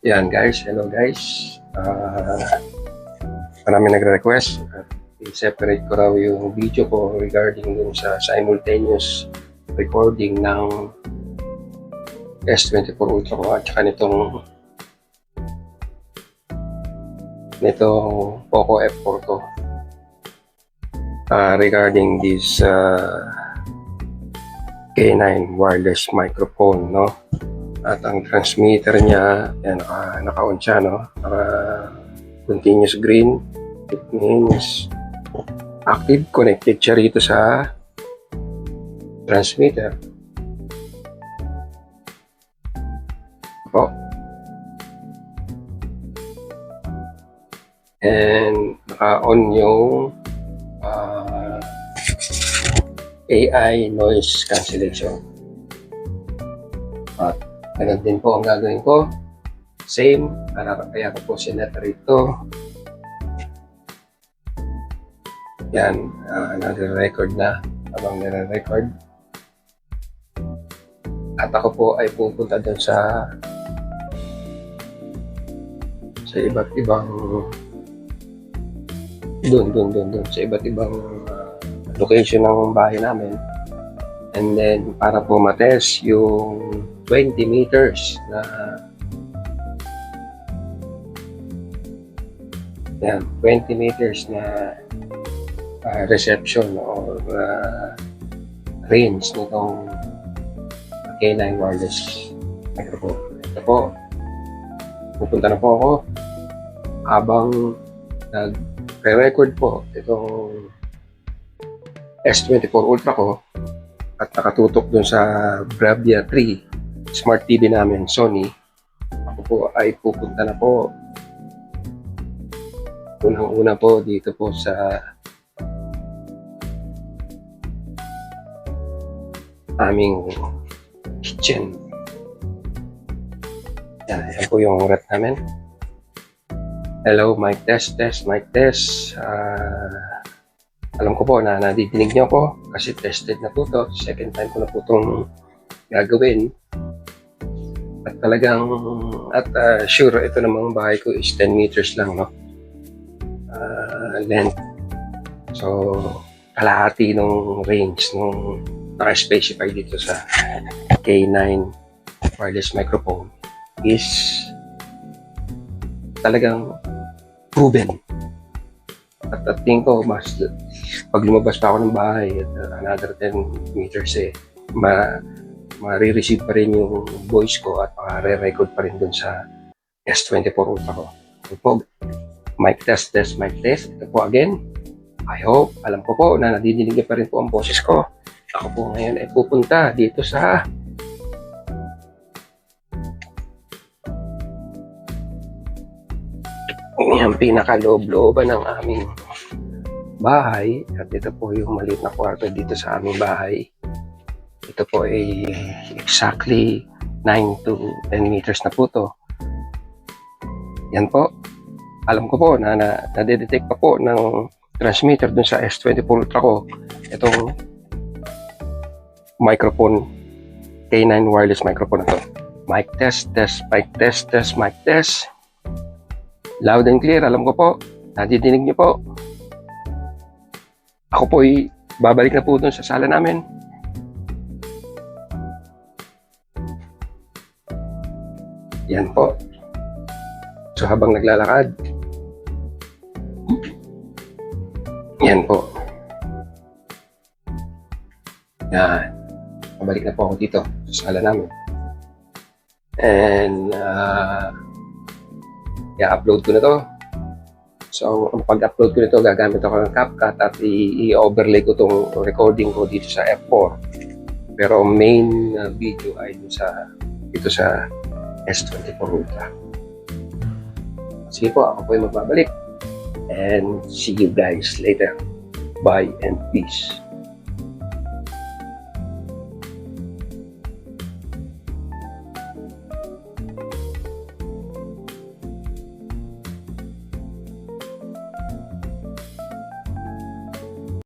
Yan guys, hello guys. Marami nagre-request at i-separate ko raw yung video ko regarding dun sa simultaneous recording ng S24 Ultra ko at saka nitong Poco F4 ko regarding this K9 wireless microphone, no? At ang transmitter niya, yan, naka-on siya, no? Continuous green. It means active, connected siya rito sa transmitter. Po. And naka-on yung AI noise cancellation. At ganun din po ang gagawin ko. Same, kaya ko po sineta rito. Yan, nare-record na habang nare-record. At ako po ay pupunta dun sa iba't ibang dun sa iba't ibang location ng bahay namin. And then, para po matest yung 20 meters na yan, 20 meters na reception or range nitong K9 wireless microphone. Ito po, pupunta na po ako habang nag-record po itong S24 Ultra ko at nakatutok dun sa Bravia 3 Smart TV namin, Sony. Ako po ay pupunta na po unang-una po dito po sa aming kitchen. Yan po yung rep namin. Hello, mic test. Alam ko po na nadidinig niyo po kasi tested na po to. Second time ko na po itong gagawin. At talagang, sure, ito namang bahay ko is 10 meters lang, no? Length. So, kalahati ng range nung naka-specify dito sa K9 wireless microphone is talagang proven. At tingin ko, pag lumabas pa ako ng bahay at another 10 meters ma-re-receive pa rin yung voice ko at re-record pa rin dun sa S24 Ultra ko. Ito po, mic test. Ito po again. I hope, alam ko po na nadidinig pa rin po ang boses ko. Ako po ngayon ay pupunta dito sa yung pinakaloob-looban ng aming bahay. At ito po yung maliit na kwarto dito sa aming bahay. Ito po ay exactly 9 to 10 meters na po to. Yan po. Alam ko po na nadedetect pa po ng transmitter dun sa S24 Ultra ko itong microphone, K9 wireless microphone na to. Mic test. Loud and clear, alam ko po. Nadidinig niyo po. Ako po ay babalik na po dun sa sala namin. Yan po. So habang naglalakad, yan po. Yan. Pabalik na po ako dito sa sala namin. And i-upload ko na to. So pag-upload ko nito, gagamit ako ng CapCut at i-overlay ko tong recording ko dito sa F4. Pero main video ay dito sa S24 Ultra. Sige po, ako po yung magbabalik. And see you guys later. Bye and peace.